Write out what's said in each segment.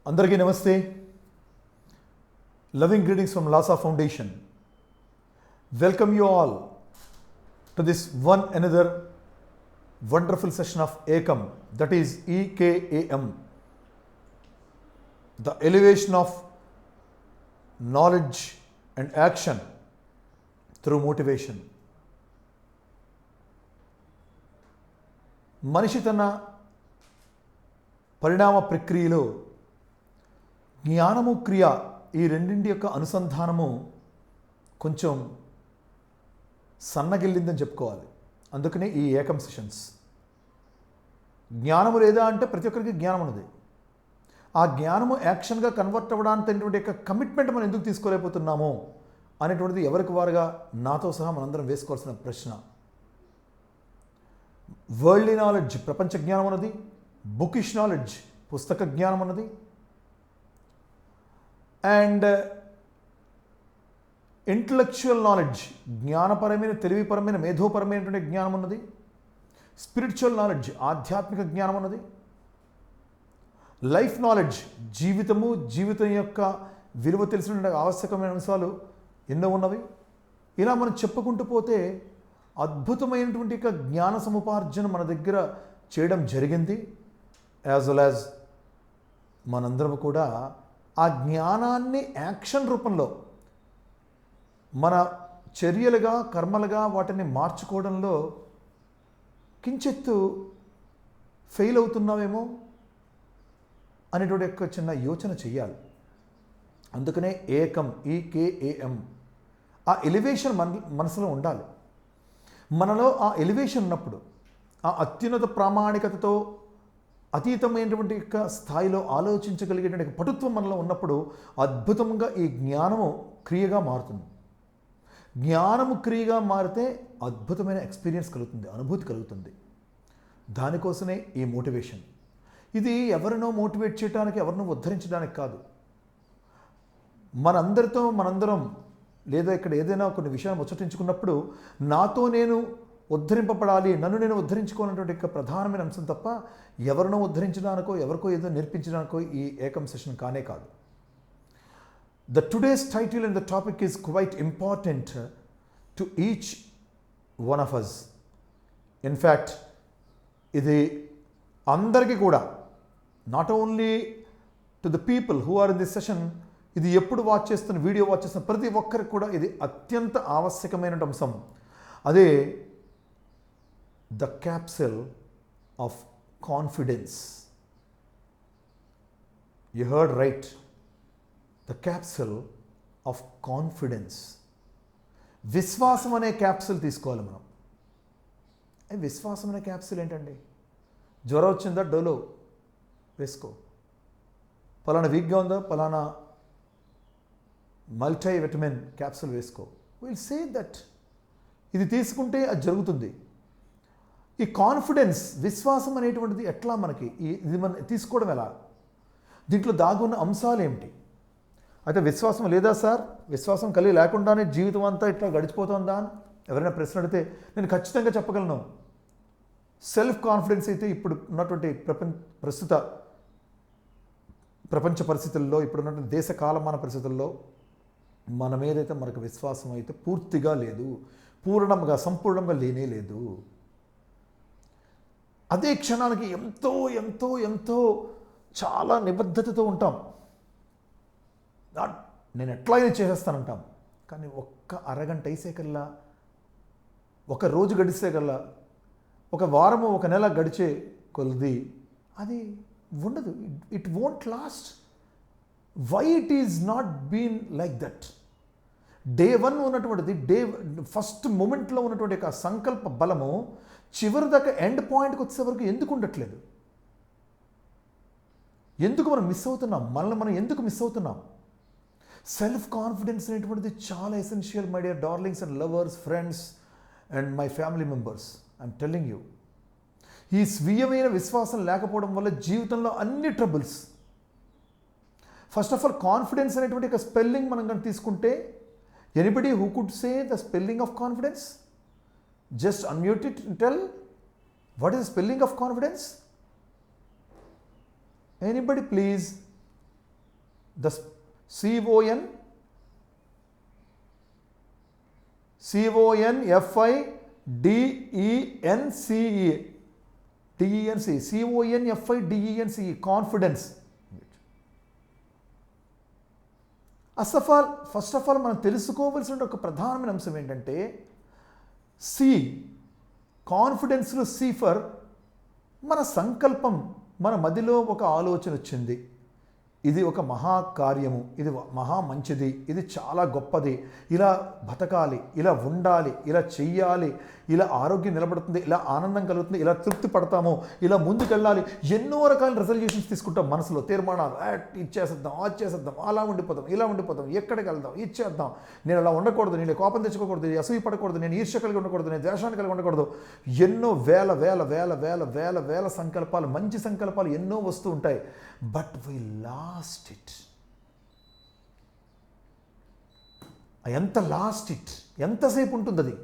అందరికీ నమస్తే. Loving greetings from Lhasa Foundation. Welcome you all to this one another wonderful session of EKAM, that is EKAM, the elevation of knowledge and action through motivation. మనిషి తన పరిణామ ప్రక్రియలో జ్ఞానము క్రియ ఈ రెండింటి యొక్క అనుసంధానము కొంచెం సన్నగిల్లిందని చెప్పుకోవాలి. అందుకనే ఈ ఏకం సెషన్స్. జ్ఞానము లేదా అంటే ప్రతి ఒక్కరికి జ్ఞానం ఉన్నది. ఆ జ్ఞానము యాక్షన్గా కన్వర్ట్ అవ్వడానికి యొక్క కమిట్మెంట్ మనం ఎందుకు తీసుకోలేకపోతున్నామో అనేటువంటిది ఎవరికి వారుగా నాతో సహా మనందరం వేసుకోవాల్సిన ప్రశ్న. వరల్డ్లీ నాలెడ్జ్ ప్రపంచ జ్ఞానం ఉన్నది, బుకిష్ నాలెడ్జ్ పుస్తక జ్ఞానం ఉన్నది, అండ్ ఇంటలెక్చువల్ నాలెడ్జ్ జ్ఞానపరమైన తెలివిపరమైన మేధోపరమైనటువంటి జ్ఞానం ఉన్నది, స్పిరిచువల్ నాలెడ్జ్ ఆధ్యాత్మిక జ్ఞానం ఉన్నది, లైఫ్ నాలెడ్జ్ జీవితం యొక్క విలువ తెలిసిన ఆవశ్యకమైన అంశాలు ఎన్నో ఉన్నవి. ఇలా మనం చెప్పుకుంటూ పోతే అద్భుతమైనటువంటి యొక్క జ్ఞాన సముపార్జన మన దగ్గర చేయడం జరిగింది. యాజ్ వెల్ యాజ్ మనందరం కూడా ఆ జ్ఞానాన్ని యాక్షన్ రూపంలో మన చర్యలుగా కర్మలుగా వాటిని మార్చుకోవడంలో కించెత్తు ఫెయిల్ అవుతున్నామేమో అనేటువంటి యొక్క చిన్న యోచన చెయ్యాలి. అందుకనే ఏకం, ఈకేఏఎం, ఆ ఎలివేషన్ మనసులో ఉండాలి. మనలో ఆ ఎలివేషన్ ఉన్నప్పుడు, ఆ అత్యున్నత ప్రామాణికతతో అతీతమైనటువంటి యొక్క స్థాయిలో ఆలోచించగలిగేటువంటి పటుత్వం మనలో ఉన్నప్పుడు అద్భుతంగా ఈ జ్ఞానము క్రియగా మారుతుంది. జ్ఞానము క్రియగా మారితే అద్భుతమైన ఎక్స్పీరియన్స్ కలుగుతుంది, అనుభూతి కలుగుతుంది. దానికోసమే ఈ మోటివేషన్. ఇది ఎవరినో మోటివేట్ చేయడానికి, ఎవరినో ఉద్ధరించడానికి కాదు. మనందరం లేదా ఇక్కడ ఏదైనా కొన్ని విషయాలు ముచ్చటించుకున్నప్పుడు నాతో నేను ఉద్ధరింపబడాలి, నన్ను నేను ఉద్ధరించుకోవాలన్నటువంటి యొక్క ప్రధానమైన అంశం తప్ప ఎవరినో ఉద్ధరించడానికో ఎవరికో ఏదో నేర్పించడానికో ఈ ఏకం సెషన్ కానే కాదు. The today's title and the topic is quite important to each one of us. In fact ఇది అందరికీ కూడా, not only to the people who are in this session, ఇది ఎప్పుడు వీడియో వాచ్ చేస్తున్న ప్రతి ఒక్కరికి కూడా ఇది అత్యంత ఆవశ్యకమైన అంశం. అదే the capsule of confidence. You heard right. The capsule of confidence. విశ్వాసం అనే క్యాప్సూల్ తీసుకోవాలి మనం. విశ్వాసం అనే క్యాప్సూల్ ఏంటండి? జ్వరం వచ్చిందా, డోలో వేసుకో. పలానా వీక్గా ఉందా, పలానా మల్టీ విటమిన్ క్యాప్సూల్ వేసుకో. విల్ సే దట్ ఇది తీసుకుంటే అది జరుగుతుంది. ఈ కాన్ఫిడెన్స్, విశ్వాసం అనేటువంటిది ఎట్లా మనకి ఇది మనం తీసుకోవడం ఎలా? దీంట్లో దాగున్న అంశాలు ఏమిటి? అయితే విశ్వాసం లేదా సార్, విశ్వాసం కలిగి లేకుండానే జీవితం అంతా ఇట్లా గడిచిపోతుందా అని ఎవరైనా ప్రశ్న అడిగితే నేను ఖచ్చితంగా చెప్పగలను. సెల్ఫ్ కాన్ఫిడెన్స్ అయితే ఇప్పుడు ఉన్నటువంటి ప్రస్తుత ప్రపంచ పరిస్థితుల్లో, ఇప్పుడున్నటువంటి దేశ కాలమాన పరిస్థితుల్లో మన మీదైతే మనకు విశ్వాసం అయితే పూర్తిగా లేదు, సంపూర్ణంగా లేనే లేదు. అదే క్షణానికి ఎంతో ఎంతో ఎంతో చాలా నిబద్ధతతో ఉంటాం. నేను ఎట్లయినా చేసేస్తానంటాం. కానీ ఒక్క అరగంట వేసేకల్లా, ఒక రోజు గడిచేకల్లా, ఒక వారము ఒక నెల గడిచే కొలది అది ఉండదు. It won't last. Why it is not been like that? Day 1 ఉన్నటువంటిది, ఫస్ట్ మూమెంట్లో ఉన్నటువంటి ఒక సంకల్ప బలము చివరి దాకా ఎండ్ పాయింట్కి వచ్చే వరకు ఎందుకు ఉండట్లేదు? ఎందుకు మనం మిస్ అవుతున్నాం? మనల్ని మనం ఎందుకు మిస్ అవుతున్నాం? సెల్ఫ్ కాన్ఫిడెన్స్ అనేటువంటిది చాలా essential my dear darlings and lovers, friends and my family members. I'm telling you, ఈ స్వీయమైన విశ్వాసం లేకపోవడం వల్ల జీవితంలో అన్ని troubles. First of all confidence అనేటువంటి ఒక స్పెల్లింగ్ మనం కానీ తీసుకుంటే, anybody who could say the spelling of confidence? Just unmute it and tell what is the spelling of confidence? Anybody please? The C-O-N C-O-N-F-I-D-E-N-C-E D-E-N-C C-O-N-F-I-D-E-N-C-E confidence. First of all మనం తెలుసుకోవాల్సిన ఒక ప్రధానమైన అంశం ఏంటంటే C, కాన్ఫిడెన్స్లో C for మన సంకల్పం. మన మదిలో ఒక ఆలోచన వచ్చింది, ఇది ఒక మహాకార్యము, ఇది మహా మంచిది, ఇది చాలా గొప్పది, ఇలా బతకాలి, ఇలా ఉండాలి, ఇలా చెయ్యాలి, ఇలా ఆరోగ్యం నిలబడుతుంది, ఇలా ఆనందం కలుగుతుంది, ఇలా తృప్తి పడతాము, ఇలా ముందుకెళ్ళాలి. ఎన్నో రకాల రెజల్యూషన్స్ తీసుకుంటాం మనసులో, తీర్మానాలు. ఇచ్చేసేద్దాం, అది చేసేద్దాం, అలా ఉండిపోతాం, ఇలా ఉండిపోతాం, ఎక్కడికి వెళ్దాం, ఇచ్చేద్దాం, నేను అలా ఉండకూడదు, నేను కోపం తెచ్చుకోకూడదు, అసూయ పడకూడదు, నేను ఈర్ష్య కలిగి ఉండకూడదు, నేను ద్వేషాన్ని కలిగి ఉండకూడదు. ఎన్నో వేల వేల వేల వేల వేల వేల సంకల్పాలు, మంచి సంకల్పాలు ఎన్నో వస్తూ ఉంటాయి. But we lost it. ఎంత లాస్ట్ ఇట్, ఎంతసేపు ఉంటుంది అది?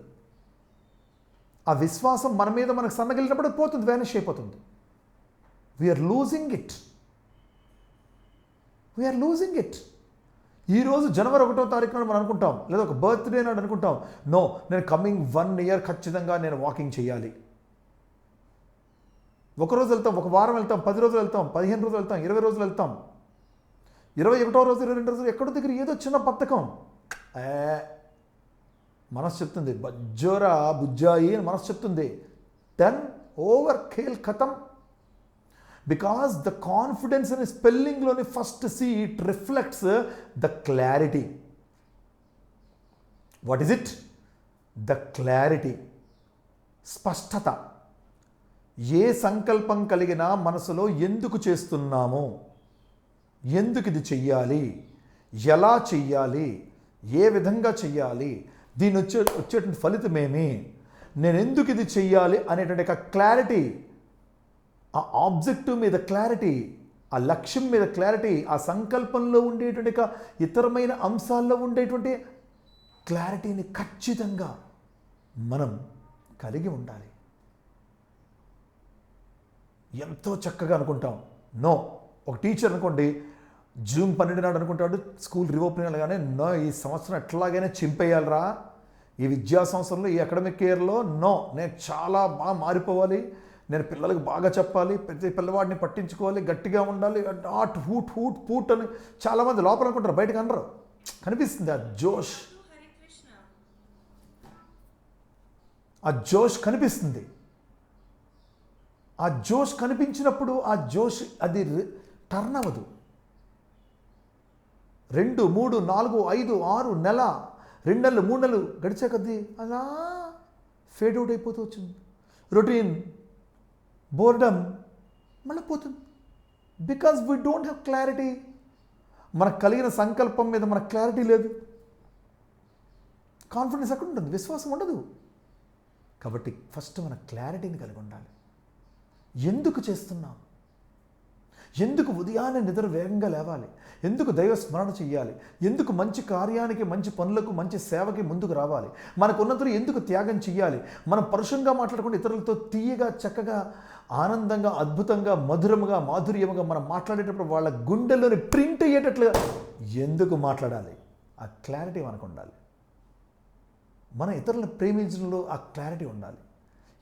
ఆ విశ్వాసం మన మీద మనకు సన్నగిలినప్పుడు పోతుంది, వ్యానిష్ అయిపోతుంది. We're losing it. We're losing it. ఈరోజు జనవరి 1వ తారీఖు నాడు మనం అనుకుంటాం, లేదా ఒక బర్త్డే నాడు అనుకుంటాం, నో, నేను కమింగ్ 1 ఇయర్ ఖచ్చితంగా నేను వాకింగ్ చేయాలి. ఒకరోజు వెళ్తాం, ఒక వారం వెళ్తాం, 10 రోజులు వెళ్తాం, 15 రోజులు వెళ్తాం, 20 రోజులు వెళ్తాం, 21వ రోజు, 22 రోజులు ఎక్కడో దగ్గర ఏదో చిన్న బద్ధకం. మనసు చెప్తుంది బజ్జోరా బుజ్జాయి అని మనసు చెప్తుంది. డన్, ఓవర్, ఖేల్ ఖతం. బికాస్ ద కాన్ఫిడెన్స్ అనే స్పెల్లింగ్లోని first C, it reflects the clarity. What is it? The clarity, స్పష్టత. ఏ సంకల్పం కలిగినా మనసులో ఎందుకు చేస్తున్నామో, ఎందుకు ఇది చెయ్యాలి, ఎలా చెయ్యాలి, ఏ విధంగా చెయ్యాలి, దీని వచ్చేటువంటి ఫలితమేమి, నేను ఎందుకు ఇది చెయ్యాలి అనేటువంటి ఒక క్లారిటీ, ఆ ఆబ్జెక్టివ్ మీద క్లారిటీ, ఆ లక్ష్యం మీద క్లారిటీ, ఆ సంకల్పంలో ఉండేటువంటి ఇతరమైన అంశాల్లో ఉండేటువంటి క్లారిటీని ఖచ్చితంగా మనం కలిగి ఉండాలి. ఎంతో చక్కగా అనుకుంటాం. నో, ఒక టీచర్ అనుకోండి, జూన్ 12 నాడు అనుకుంటాడు స్కూల్ రీఓపెనింగ్ అనగానే, నో, ఈ సంవత్సరం ఎట్లాగైనా చింపేయాలరా, ఈ విద్యా సంవత్సరంలో, ఈ అకాడమిక్ ఇయర్లో, నో, నేను చాలా బాగా మారిపోవాలి, నేను పిల్లలకు బాగా చెప్పాలి, ప్రతి పిల్లవాడిని పట్టించుకోవాలి, గట్టిగా ఉండాలి, నాట్ హూట్ హూట్ పూట్ అని చాలామంది లోపల అనుకుంటారు, బయటకు అనరు. కనిపిస్తుంది ఆ జోష్, ఆ జోష్ కనిపిస్తుంది. ఆ జోష్ కనిపించినప్పుడు ఆ జోష్ అది టర్న్ అవ్వదు. 2, 3, 4, 5, 6 నెల, 2 నెలలు, 3 నెలలు గడిచే కొద్దీ అలా ఫేడ్ అవుట్ అయిపోతూ వచ్చింది. రొటీన్, బోర్డమ్ మళ్ళీ పోతుంది. Because we don't have clarity. మనకు కలిగిన సంకల్పం మీద మనకు క్లారిటీ లేదు. కాన్ఫిడెన్స్ ఎక్కడ ఉంటుంది? విశ్వాసం ఉండదు. కాబట్టి ఫస్ట్ మన క్లారిటీని కలిగి ఉండాలి. ఎందుకు చేస్తున్నాం? ఎందుకు ఉదయాన్నే నిద్ర వేగంగా లేవాలి? ఎందుకు దైవ స్మరణ చెయ్యాలి? ఎందుకు మంచి కార్యానికి, మంచి పనులకు, మంచి సేవకి ముందుకు రావాలి? మనకు ఉన్నతులు ఎందుకు త్యాగం చెయ్యాలి? మనం పరుషంగా మాట్లాడకుండా ఇతరులతో తీయగా, చక్కగా, ఆనందంగా, అద్భుతంగా, మధురముగా, మాధుర్యముగా మనం మాట్లాడేటప్పుడు వాళ్ళ గుండెల్లోని ప్రింట్ అయ్యేటట్లుగా ఎందుకు మాట్లాడాలి? ఆ క్లారిటీ మనకు ఉండాలి. మన ఇతరులను ప్రేమించడంలో ఆ క్లారిటీ ఉండాలి.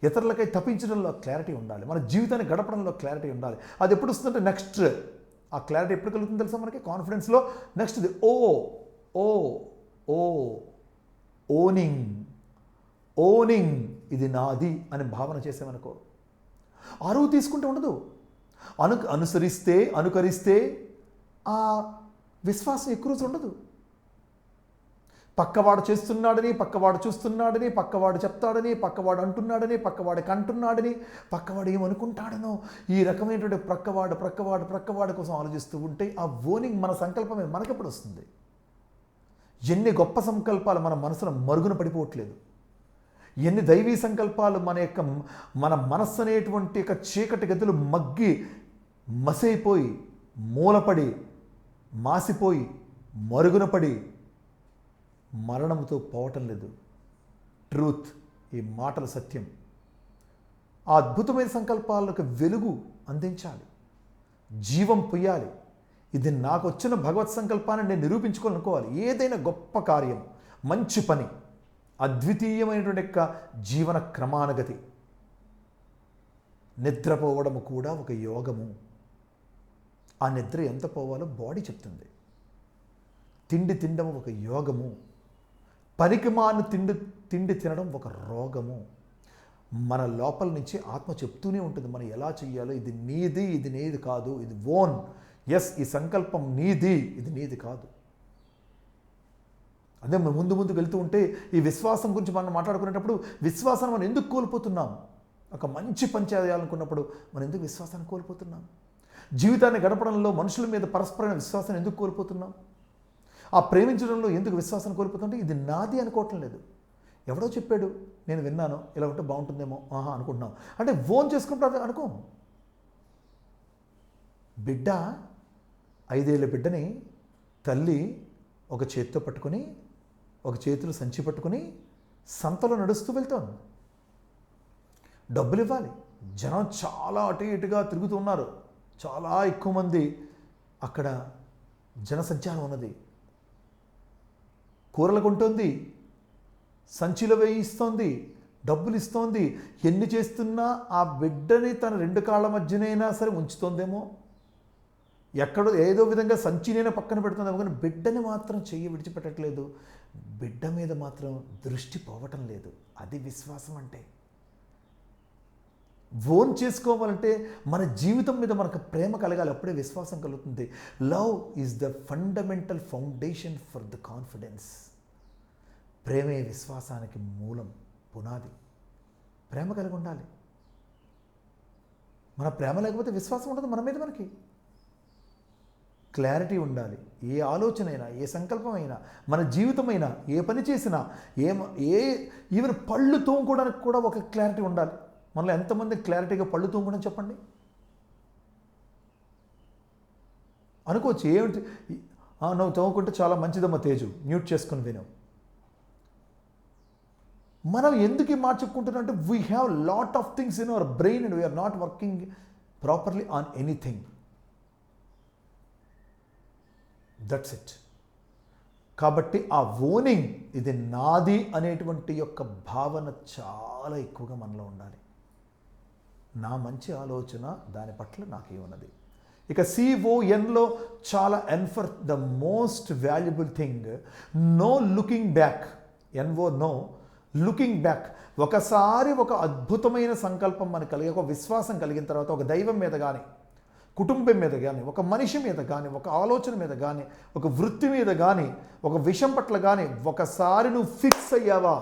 ఇతరులకై తప్పించడంలో క్లారిటీ ఉండాలి. మన జీవితాన్ని గడపడంలో క్లారిటీ ఉండాలి. అది ఎప్పుడు వస్తుందంటే నెక్స్ట్ ఆ క్లారిటీ ఎప్పుడు కలుగుతుంది తెలుసా మనకి? కాన్ఫిడెన్స్లో నెక్స్ట్ ఇది ఓనింగ్, ఇది నాది అని భావన చేసామనుకో, అరువు తీసుకుంటూ ఉండదు. అనుకరిస్తే ఆ విశ్వాసం ఎక్కువ రోజు ఉండదు. పక్కవాడు చేస్తున్నాడని, పక్కవాడు చూస్తున్నాడని, పక్కవాడు చెప్తాడని, పక్కవాడు అంటున్నాడని, పక్కవాడికి అంటున్నాడని, పక్కవాడు ఏమనుకుంటాడనో, ఈ రకమైనటువంటి ప్రక్కవాడు కోసం ఆలోచిస్తూ ఉంటే ఆ ఓనింగ్ మన సంకల్పమే మనకెప్పుడు వస్తుంది? ఎన్ని గొప్ప సంకల్పాలు మన మనసులో మరుగున పడిపోవట్లేదు. ఎన్ని దైవీ సంకల్పాలు మన మనస్సు అనేటువంటి యొక్క చీకటి గదులు మగ్గి మసైపోయి, మూలపడి, మాసిపోయి, మరుగున పడి మరణంతో పోవటం లేదు. ట్రూత్ ఈ మాటలు సత్యం. ఆ అద్భుతమైన సంకల్పాలకు వెలుగు అందించాలి, జీవం పొయ్యాలి. ఇది నాకు వచ్చిన భగవత్ సంకల్పాన్ని నేను నిరూపించుకోవాలనుకోవాలి. ఏదైనా గొప్ప కార్యం, మంచి పని, అద్వితీయమైనటువంటి యొక్క జీవన క్రమానుగతి. నిద్రపోవడము కూడా ఒక యోగము. ఆ నిద్ర ఎంత పోవాలో బాడీ చెప్తుంది. తిండి తినడం ఒక యోగము. పనికిమాలిన తిండి తినడం ఒక రోగము. మన లోపల నుంచి ఆత్మ చెప్తూనే ఉంటుంది మనం ఎలా చెయ్యాలో. ఇది నీది, ఇది నీది కాదు, ఇది ఓన్. ఎస్, ఈ సంకల్పం నీది, ఇది నీది కాదు. అదే మనం ముందుకు వెళ్తూ ఉంటే ఈ విశ్వాసం గురించి మనం మాట్లాడుకునేటప్పుడు విశ్వాసాన్ని మనం ఎందుకు కోల్పోతున్నాం? ఒక మంచి పని చేయాలనుకున్నప్పుడు మనం ఎందుకు విశ్వాసాన్ని కోల్పోతున్నాం? జీవితాన్ని గడపడంలో మనుషుల మీద పరస్పరమైన విశ్వాసాన్ని ఎందుకు కోల్పోతున్నాం? ఆ ప్రేమించడంలో ఎందుకు విశ్వాసాన్ని కోల్పోతుంటే ఇది నాది అనుకోవటం లేదు. ఎవడో చెప్పాడు, నేను విన్నాను, ఇలా ఉంటే బాగుంటుందేమో అనుకుంటున్నాం అంటే ఓన్ చేసుకుంటా అనుకో. బిడ్డ, 5 ఏళ్ళ బిడ్డని తల్లి ఒక చేతితో పట్టుకొని, ఒక చేతిలో సంచి పట్టుకొని సంతలో నడుస్తూ వెళ్తాను. డబ్బులు ఇవ్వాలి. జనం చాలా అటు ఇటుగా తిరుగుతున్నారు. చాలా ఎక్కువ మంది అక్కడ జనసంచారం ఉన్నది. కూరలు కొంటోంది, సంచిలో వేయిస్తోంది, డబ్బులు ఇస్తోంది. ఎన్ని చేస్తున్నా ఆ బిడ్డని తన 2 కాళ్ళ మధ్యనైనా సరే ఉంచుతోందేమో, ఎక్కడో ఏదో విధంగా సంచినైనా పక్కన పెడుతుందేమో, కానీ బిడ్డని మాత్రం చెయ్యి విడిచిపెట్టట్లేదు. బిడ్డ మీద మాత్రం దృష్టి పోవటం లేదు. అది విశ్వాసం అంటే. ఓన్ చేసుకోవాలంటే మన జీవితం మీద మనకు ప్రేమ కలగాలి, అప్పుడే విశ్వాసం కలుగుతుంది. Love is the fundamental foundation for the confidence. ప్రేమే విశ్వాసానికి మూలం, పునాది. ప్రేమ కలిగి ఉండాలి. మన ప్రేమ లేకపోతే విశ్వాసం ఉండదు మన మీద. మనకి క్లారిటీ ఉండాలి. ఏ ఆలోచన అయినా, ఏ సంకల్పం అయినా, మన జీవితమైనా, ఏ పని చేసినా, ఈవెన్ పళ్ళు తోముకోవడానికి కూడా ఒక క్లారిటీ ఉండాలి. మనలో ఎంతమంది క్లారిటీగా పళ్ళు తోముకోవడం చెప్పండి? అనుకోవచ్చు, ఏమిటి నువ్వు తోముకుంటే చాలా మంచిదమ్మ తేజు, మ్యూట్ చేసుకుని విను. మనం ఎందుకు ఈ మాట చెప్పుకుంటున్నాం అంటే we have lot of things in our brain and we are not working properly on anything. That's it. కాబట్టి ఆ ఓనింగ్, ఇది నాది అనేటువంటి యొక్క భావన చాలా ఎక్కువగా మనలో ఉండాలి. నా మంచి ఆలోచన, దాని పట్ల నాకేమున్నది. ఇక CONలో చాలా for the most valuable thing, no looking back. NO, no looking back. ఒకసారి ఒక అద్భుతమైన సంకల్పం మనకు కలిగి, ఒక విశ్వాసం కలిగిన తర్వాత, ఒక దైవం మీద కానీ, కుటుంబం మీద కానీ, ఒక మనిషి మీద కానీ, ఒక ఆలోచన మీద కానీ, ఒక వృత్తి మీద కానీ, ఒక విషయం పట్ల కానీ ఒకసారి నువ్వు ఫిక్స్ అయ్యావా,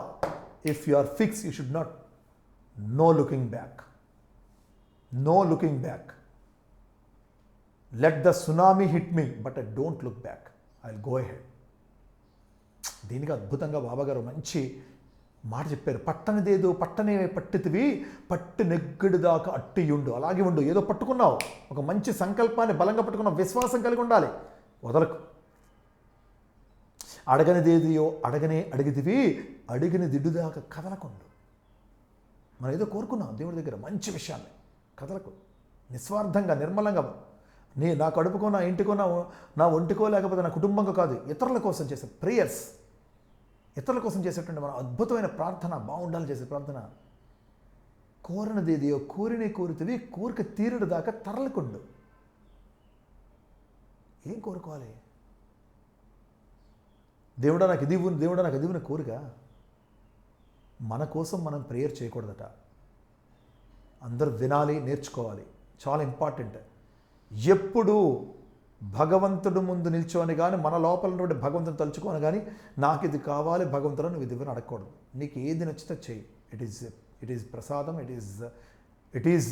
if you are fix, you should not, no looking back. No looking back. Let the tsunami hit me but I don't look back, I will go ahead. దీనికి అద్భుతంగా బాబాగారు మంచి మాట చెప్పారు. పట్టనిదేదో పట్టనే పట్టితివి, పట్టు నెగ్గడి దాకా అట్టియుండు. అలాగే ఉండు. ఏదో పట్టుకున్నావు, ఒక మంచి సంకల్పాన్ని బలంగా పట్టుకున్నావు, విశ్వాసం కలిగి ఉండాలి, వదలకు. అడగనిదేదియో అడిగితివి, అడిగిన దిడ్డుదాకా కదలకుండు. మనం ఏదో కోరుకున్నాం దేవుడి దగ్గర మంచి విషయాన్ని, కదలకు. నిస్వార్థంగా, నిర్మలంగా, నా కడుపుకో, నా ఇంటికో, నా ఒంటికో, లేకపోతే నా కుటుంబంకో కాదు, ఇతరుల కోసం చేసే ప్రేయర్స్, ఇతరుల కోసం చేసేటువంటి మన అద్భుతమైన ప్రార్థన, బాగుండాలి చేసే ప్రార్థన. కోరినదేదియో కోరితివి, కోరిక తీరుడు దాకా తరలకుండు. ఏం కోరుకోవాలి? దేవుడా నాకు ఇది ఇవ్వు, దేవుడా నాకు అది ఇవ్వని కోరిక. మన కోసం మనం ప్రేయర్ చేయకూడదట. అందరూ వినాలి, నేర్చుకోవాలి. చాలా ఇంపార్టెంట్. ఎప్పుడు భగవంతుడు ముందు నిల్చోని కానీ, మన లోపల నుండి భగవంతుని తలుచుకొని కానీ, నాకు ఇది కావాలి భగవంతుడు, నువ్వు ఇది ఇవ్వని అడగకూడదు. నీకు ఏది నచ్చితే చెయ్యి. ఇట్ ఈజ్ ప్రసాదం, it is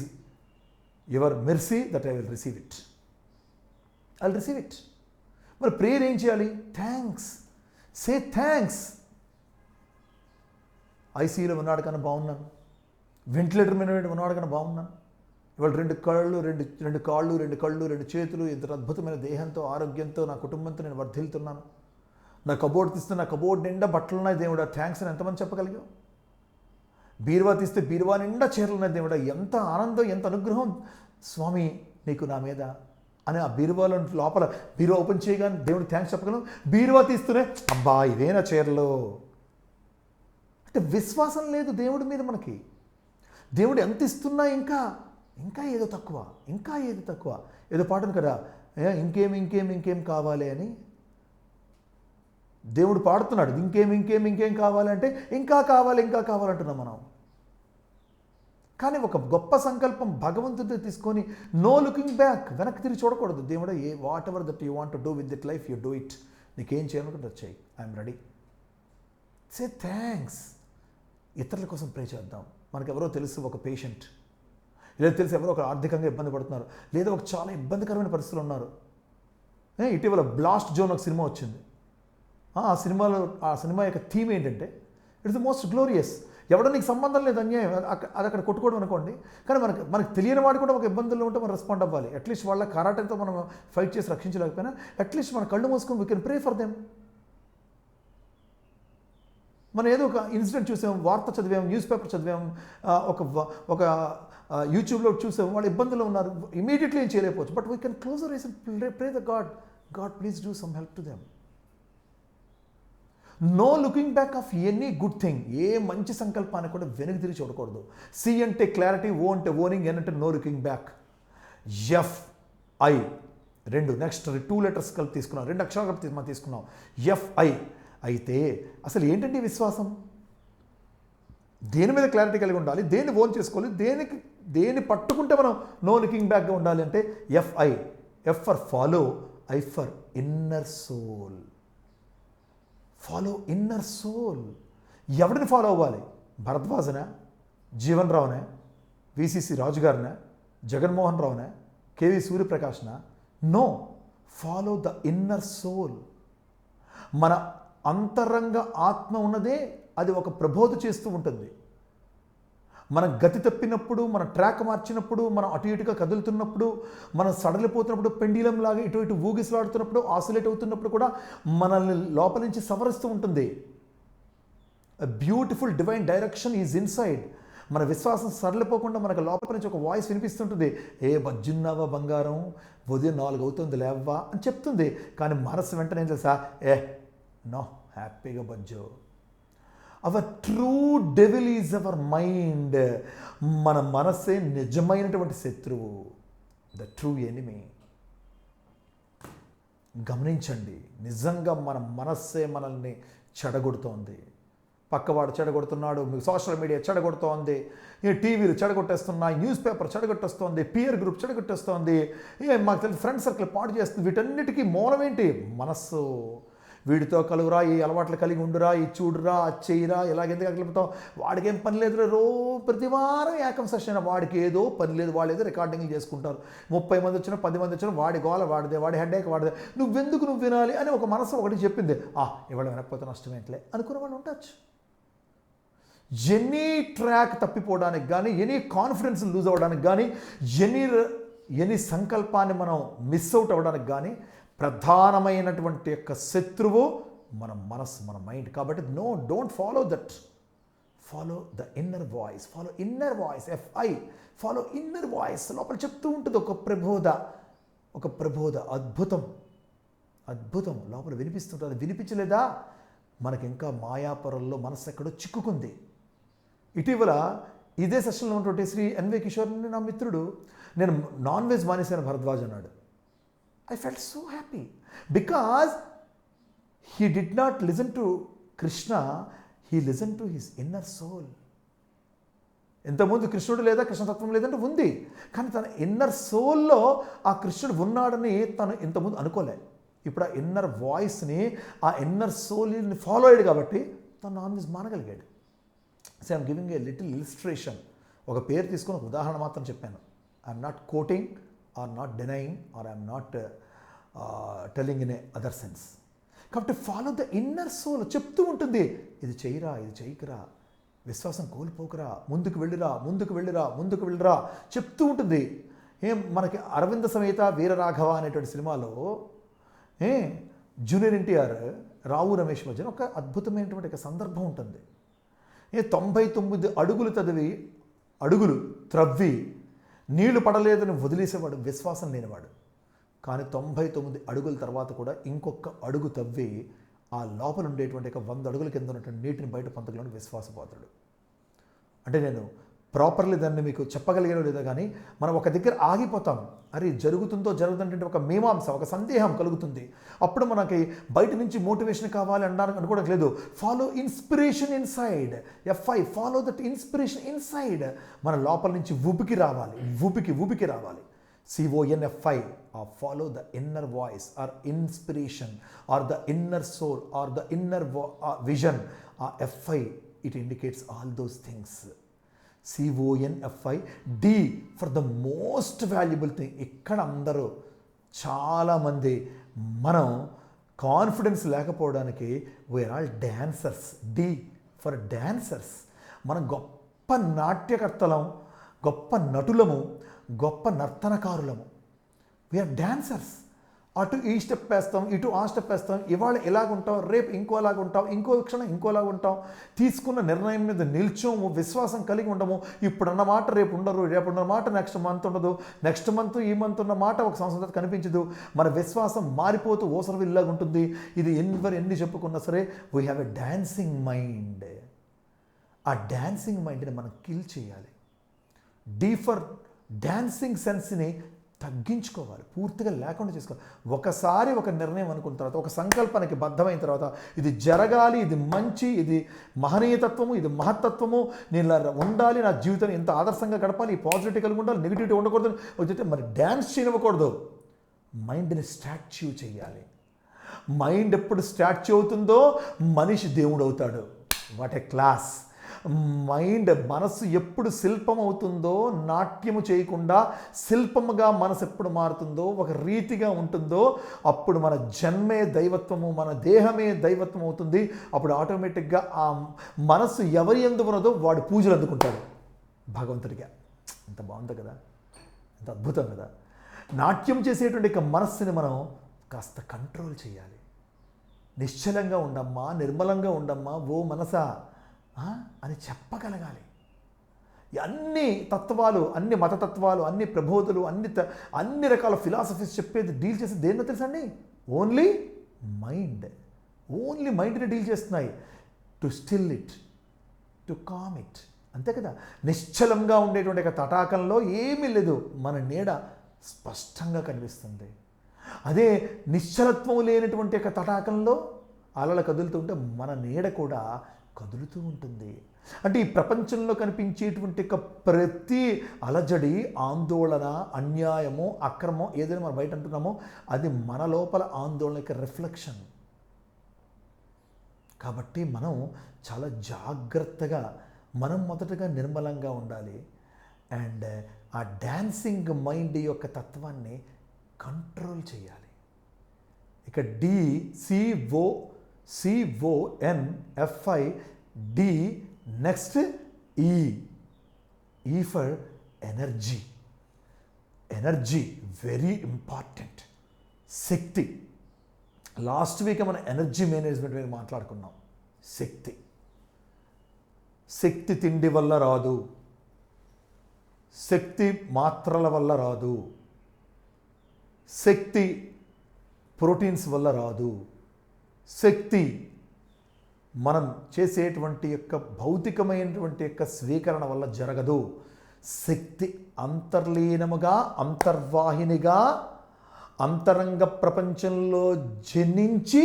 your mercy that I will receive it. I will receive it. మరి ప్రేయర్ ఏం చేయాలి? థ్యాంక్స్. Say thanks. ఐసీయూలో ఉన్నాడు కన్నా బాగున్నాను, వెంటిలేటర్ మీద ఉన్నాడు కన్నా బాగున్నాను, ఇవాళ 2 కాళ్ళు 2 చేతులు, ఇంత అద్భుతమైన దేహంతో, ఆరోగ్యంతో, నా కుటుంబంతో నేను వర్ధిల్తున్నాను, నా కబోర్డ్ తీస్తే నా కబోర్డ్ నిండా బట్టలు ఉన్నాయి దేవుడా, థ్యాంక్స్ అని ఎంతమంది చెప్పగలిగావు? బీరువా తీస్తే బీరువా నిండా చీరలు ఉన్నాయి దేవుడా, ఎంత ఆనందం, ఎంత అనుగ్రహం స్వామి నీకు నా మీద అని ఆ బీరువాలో లోపల బీరువా ఓపెన్ చేయగానే దేవుడు థ్యాంక్స్ చెప్పగలం. బీరువా తీస్తూనే అబ్బా ఇదేనా చీరలు అంటే విశ్వాసం లేదు దేవుడి మీద మనకి. దేవుడు ఎంత ఇస్తున్నా ఇంకా ఇంకా ఏదో తక్కువ, ఇంకా ఏదో తక్కువ. ఏదో పాటను కదా, ఇంకేం ఇంకేం ఇంకేం కావాలి అని దేవుడు పాడుతున్నాడు. ఇంకేం ఇంకేం ఇంకేం కావాలంటే ఇంకా కావాలి ఇంకా కావాలంటున్నాం మనం. కానీ ఒక గొప్ప సంకల్పం భగవంతుడితో తీసుకొని నో లుకింగ్ బ్యాక్, వెనక్కి తిరిగి చూడకూడదు. దేవుడు whatever that you want to do with that life you do it. నీకేం చేయాలనుకుంటే అది చేయి, ఐఎమ్ రెడీ. Say thanks. ఇతరుల కోసం ప్రే చేద్దాం. మనకు ఎవరో తెలుసు ఒక పేషెంట్, లేదా తెలుసు ఎవరో ఒక ఆర్థికంగా ఇబ్బంది పడుతున్నారు, లేదా ఒక చాలా ఇబ్బందికరమైన పరిస్థితులు ఉన్నారు. ఇటీవల బ్లాస్ట్ జోన్ ఒక సినిమా వచ్చింది. ఆ సినిమా యొక్క థీమ్ ఏంటంటే ఇట్స్ ద మోస్ట్ గ్లోరియస్. ఎవడో నీకు సంబంధం లేదు, అన్యాయం అది అక్కడ కొట్టుకోవడం అనుకోండి. కానీ మనకు తెలియని వాడు కూడా ఒక ఇబ్బందుల్లో ఉంటే మనం రెస్పాండ్ అవ్వాలి. అట్లీస్ట్ వాళ్ళ కరాటేతో మనం ఫైట్ చేసి రక్షించలేకపోయినా అట్లీస్ట్ మన కళ్ళు మూసుకొని we can pray for them. మనం ఏదో ఒక ఇన్సిడెంట్ చూసాం, వార్త చదివాం, న్యూస్ పేపర్ చదివాం, ఒక యూట్యూబ్లో చూసాం, వాళ్ళు ఇబ్బందులు ఉన్నారు, ఇమీడియట్లీ ఏం చేయలేకపోవచ్చు. But we can close our eyes and pray the God please do some help to them. No looking back of any good thing. ఏ మంచి సంకల్పాన్ని కూడా వెనక్కి తిరిగి చూడకూడదు. సి అంటే క్లారిటీ, ఓ అంటే ఓనింగ్, ఎన్ అంటే no looking back. FI next 2 letters కలిపి తీసుకున్నాం, 2 అక్షరాలు కలిపి మనం తీసుకున్నాం. FI అయితే అసలు ఏంటంటే విశ్వాసం? దేని మీద క్లారిటీ కలిగి ఉండాలి, దేన్ని ఓన్ చేసుకోవాలి, దేన్ని పట్టుకుంటే మనం నో లుకింగ్ బ్యాక్గా ఉండాలి అంటే FI. F for follow, I for inner soul. Follow inner soul. ఎవరిని ఫాలో అవ్వాలి? భరద్వాజనా, జీవన్ రావునా, VCC రాజు గారినా, జగన్మోహన్ రావునా, KV సూర్యప్రకాష్నా? No, follow the inner soul. మన అంతరంగ ఆత్మ ఉన్నదే అది ఒక ప్రబోధ చేస్తూ ఉంటుంది. మనం గతి తప్పినప్పుడు, మన ట్రాక్ మార్చినప్పుడు, మనం అటు ఇటుగా కదులుతున్నప్పుడు, మనం సడలిపోతున్నప్పుడు, పెండిలం లాగా ఇటు ఇటు ఊగిసలాడుతున్నప్పుడు, ఆసిలేట్ అవుతున్నప్పుడు కూడా మనల్ని లోపల నుంచి సవరిస్తూ ఉంటుంది. Beautiful divine direction is inside. మన విశ్వాసం సడలిపోకుండా మనకు లోపల నుంచి ఒక వాయిస్ వినిపిస్తుంటుంది. ఏ బజ్జున్నావా బంగారం, ఉదయం 4 అవుతుంది లేవ్వా అని చెప్తుంది. కానీ మనసు వెంటనే ఏం తెలుసా, నో హ్యాపీగా బజ్జో. Our true devil is our mind. మన మనస్సే నిజమైనటువంటి శత్రువు, ద ట్రూ ఎనిమీ. గమనించండి, నిజంగా మన మనస్సే మనల్ని చెడగొడుతోంది. పక్కవాడు చెడగొడుతున్నాడు, సోషల్ మీడియా చెడగొడుతోంది, టీవీలు చెడగొట్టేస్తున్నాయి, న్యూస్ పేపర్ చెడగొట్టేస్తోంది, పియర్ గ్రూప్ చెడగొట్టేస్తోంది, మాకు తెలిసి ఫ్రెండ్ సర్కిల్ పాడు చేస్తుంది. వీటన్నిటికీ మూలం ఏంటి? మనస్సు. వీడితో కలుగురా, ఈ అలవాట్లు కలిగి ఉండురా, ఈ చూడురా, అది చేయరా, ఇలాగెందుకు కలిపితావు, వాడికి ఏం పని లేదు, ప్రతి వారం ఏకం సెషన్, వాడికి ఏదో పని లేదు, వాళ్ళు ఏదో రికార్డింగ్లు చేసుకుంటారు. 30 మంది వచ్చినా 10 మంది వచ్చినా వాడి గోల వాడిదే, వాడి హెడేక్ వాడిదే, నువ్వు వినాలి అని ఒక మనసు ఒకటి చెప్పింది. ఇవాళ వినకపోతే నష్టమేంట్లే అనుకునే వాళ్ళు ఉండొచ్చు. ఎనీ ట్రాక్ తప్పిపోవడానికి కానీ, ఎనీ కాన్ఫిడెన్స్ లూజ్ అవ్వడానికి కానీ, ఎనీ సంకల్పాన్ని మనం మిస్ అవుట్ అవ్వడానికి కానీ ప్రధానమైనటువంటి యొక్క శత్రువు మన మనసు, మన మైండ్. కాబట్టి don't follow that. Follow the inner voice. Follow inner voice. FI follow inner voice. లోపల చెప్తూ ఉంటుంది ఒక ప్రబోధ. అద్భుతం లోపల వినిపిస్తుంటుంది. వినిపించలేదా? మనకి ఇంకా మాయాపరంలో మనసు ఎక్కడో చిక్కుకుంది. ఇటీవల ఇదే సెషన్లో ఉన్నటువంటి శ్రీ NV కిషోర్ నా మిత్రుడు, నేను నాన్ వెజ్ మానేశాను భరద్వాజ్ అన్నాడు. I felt so happy because he did not listen to Krishna, he listened to his inner soul. ఇంతకుముందు కృష్ణుడు లేదా కృష్ణతత్వం లేదంటే ఉంది, కానీ తన ఇన్నర్ సోల్లో ఆ కృష్ణుడు ఉన్నాడని తను ఇంతకుముందు అనుకోలే. ఇప్పుడు ఆ ఇన్నర్ వాయిస్ని, ఆ ఇన్నర్ సోల్ని ఫాలో అయ్యాడు కాబట్టి తను నాన్ వెజ్ మానగలిగాడు. So I'm giving a little illustration. ఒక పేరు తీసుకొని ఒక ఉదాహరణ మాత్రం చెప్పాను. I'm not quoting or not denying or I'm not telling in a other sense. కాబట్టి ఫాలో ద ఇన్నర్ సోల్ చెప్తూ ఉంటుంది, ఇది చెయ్యరా, ఇది చెయ్యకురా, విశ్వాసం కోల్పోకురా, ముందుకు వెళ్ళిరా చెప్తూ ఉంటుంది. మనకి అరవింద సమేత వీరరాఘవ అనేటువంటి సినిమాలో జూనియర్ NTR, రావు రమేష్ మధ్యన ఒక అద్భుతమైనటువంటి ఒక సందర్భం ఉంటుంది. 99 అడుగులు త్రవ్వి నీళ్లు పడలేదని వదిలేసేవాడు విశ్వాసం లేనివాడు. కానీ 99 అడుగుల తర్వాత కూడా ఇంకొక అడుగు తవ్వి ఆ లోపల ఉండేటువంటి 100 అడుగుల కింద ఉన్నటువంటి నీటిని బయట పొందగలను విశ్వాసపాత్రుడు. అంటే నేను ప్రాపర్లీ దాన్ని మీకు చెప్పగలిగానో లేదా కానీ మనం ఒక దగ్గర ఆగిపోతాం. అరే జరుగుతుందో జరుగుతుంటే ఒక మీమాంస, ఒక సందేహం కలుగుతుంది. అప్పుడు మనకి బయట నుంచి మోటివేషన్ కావాలి అనడానికి అనుకోవడం లేదు. Follow inspiration inside. FI follow that inspiration inside. మన లోపల నుంచి ఊపికి రావాలి, ఊపికి రావాలి. CONFI follow the inner voice or inspiration or the inner soul or the inner vision. FI it indicates all those things. CONFI. D for the most valuable thing. ఇక్కడ అందరూ చాలామంది మనం confidence లేకపోవడానికి we are all dancers. D for dancers. మనం గొప్ప నాట్యకర్తలం, గొప్ప నటులము, గొప్ప నర్తనకారులము. We are dancers. అటు ఈ స్టెప్ వేస్తాం, ఇటు ఆ స్టెప్ వేస్తాం. ఇవాళ ఎలాగుంటాం, రేపు ఇంకోలాగుంటాం, ఇంకో క్షణం ఇంకోలాగుంటాం. తీసుకున్న నిర్ణయం మీద నిల్చోము, విశ్వాసం కలిగి ఉండము. ఇప్పుడున్న మాట రేపు ఉండరు, రేపు ఉన్న మాట నెక్స్ట్ మంత్ ఉండదు, నెక్స్ట్ మంత్ ఈ మంత్ ఉన్న మాట ఒక సంవత్సరం తర్వాత కనిపించదు. మన విశ్వాసం మారిపోతూ ఓసరవిల్లాగా ఉంటుంది. ఇది ఎన్ని చెప్పుకున్నా సరే we have a dancing mind. ఆ డాన్సింగ్ మైండ్ని మనం కిల్ చేయాలి. D for డాన్సింగ్ సెన్స్ని తగ్గించుకోవాలి, పూర్తిగా లేకుండా చేసుకోవాలి. ఒకసారి ఒక నిర్ణయం అనుకున్న తర్వాత, ఒక సంకల్పానికి బద్ధమైన తర్వాత, ఇది జరగాలి, ఇది మంచి, ఇది మహనీయతత్వము, ఇది మహత్తత్వము, నేను ఇలా ఉండాలి, నా జీవితం ఎంత ఆదర్శంగా గడపాలి, ఈ పాజిటివిటీ కలిగి ఉండాలి, నెగిటివిటీ ఉండకూడదు వచ్చి మరి డ్యాన్స్ చేయనివ్వకూడదు. మైండ్ని స్టాచ్యూ చేయాలి. మైండ్ ఎప్పుడు స్టాచ్యూ అవుతుందో మనిషి దేవుడు అవుతాడు. What a class! మనసు ఎప్పుడు శిల్పం అవుతుందో, నాట్యము చేయకుండా శిల్పముగా మనసు ఎప్పుడు మారుతుందో, ఒక రీతిగా ఉంటుందో, అప్పుడు మన జన్మే దైవత్వము, మన దేహమే దైవత్వం అవుతుంది. అప్పుడు ఆటోమేటిక్గా ఆ మనసు ఎవరి యందు ఉన్నదో వాడు పూజలు అందుకుంటాడు భగవంతుడిగా. ఎంత బాగుంది కదా, ఎంత అద్భుతం కదా. నాట్యం చేసేటువంటి మనస్సుని మనం కాస్త కంట్రోల్ చేయాలి. నిశ్చలంగా ఉండమ్మా, నిర్మలంగా ఉండమ్మా ఓ మనసా అని చెప్పగలగాలి. అన్ని తత్వాలు, అన్ని మతతత్వాలు, అన్ని ప్రబోధులు, అన్ని రకాల ఫిలాసఫీస్ చెప్పేది డీల్ చేసి దేన్నో తెలుసండి? ఓన్లీ మైండ్ని డీల్ చేస్తున్నాయి. To still it, to calm it. అంతే కదా. నిశ్చలంగా ఉండేటువంటి తటాకంలో ఏమీ లేదు, మన నీడ స్పష్టంగా కనిపిస్తుంది. అదే నిశ్చలత్వం లేనటువంటి తటాకంలో అలలు కదులుతుంటే మన నీడ కూడా కదులుతూ ఉంటుంది. అంటే ఈ ప్రపంచంలో కనిపించేటువంటి ప్రతి అలజడి, ఆందోళన, అన్యాయము, అక్రమం ఏదైనా మనం బయట అంటున్నామో అది మన లోపల ఆందోళన యొక్క రిఫ్లెక్షన్. కాబట్టి మనం చాలా జాగ్రత్తగా, మనం మొదటగా నిర్మలంగా ఉండాలి. అండ్ ఆ డాన్సింగ్ మైండ్ యొక్క తత్వాన్ని కంట్రోల్ చేయాలి. ఇక CONFI. D next E for energy. Very important. Shakti. Last week మనం ఎనర్జీ మేనేజ్మెంట్ మీద మాట్లాడుకున్నాం. శక్తి తిండి వల్ల రాదు, శక్తి మాత్రల వల్ల రాదు, శక్తి ప్రోటీన్స్ వల్ల రాదు, శక్తి మనం చేసేటువంటి భౌతికమైనటువంటి స్వీకరణ వల్ల జరగదు. శక్తి అంతర్లీనముగా, అంతర్వాహినిగా, అంతరంగ ప్రపంచంలో జనించి,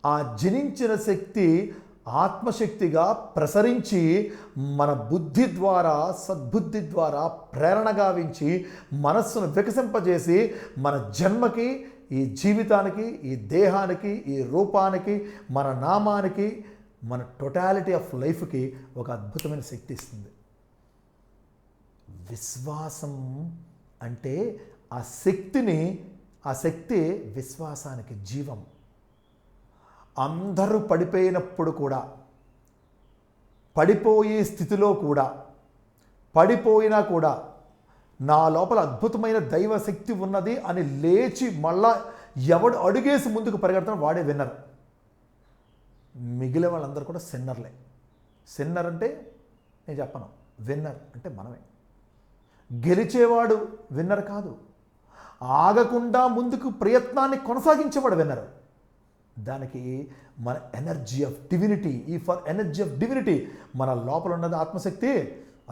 ఆ జనించిన శక్తి ఆత్మశక్తిగా ప్రసరించి మన బుద్ధి ద్వారా, సద్బుద్ధి ద్వారా ప్రేరణ గావించి మనస్సును వికసింపజేసి మన జన్మకి, ఈ జీవితానికి, ఈ దేహానికి, ఈ రూపానికి, మన నామానికి, మన టోటాలిటీ ఆఫ్ లైఫ్కి ఒక అద్భుతమైన శక్తి ఇస్తుంది. విశ్వాసం అంటే ఆ శక్తి విశ్వాసానికి జీవం. అందరూ పడిపోయినప్పుడు కూడా, పడిపోయే స్థితిలో కూడా, పడిపోయినా కూడా నా లోపల అద్భుతమైన దైవశక్తి ఉన్నది అని లేచి మళ్ళా ఎవడు అడుగేసి ముందుకు పరిగెడతాడో వాడే విన్నర్. మిగిలిన వాళ్ళందరూ కూడా సిన్నర్లే. సిన్నర్ అంటే నేను చెప్పను, విన్నర్ అంటే మనమే. గెలిచేవాడు విన్నర్ కాదు, ఆగకుండా ముందుకు ప్రయత్నాన్ని కొనసాగించేవాడు విన్నర్. దానికి మన energy of divinity, for energy of divinity మన లోపల ఉన్నది ఆత్మశక్తి.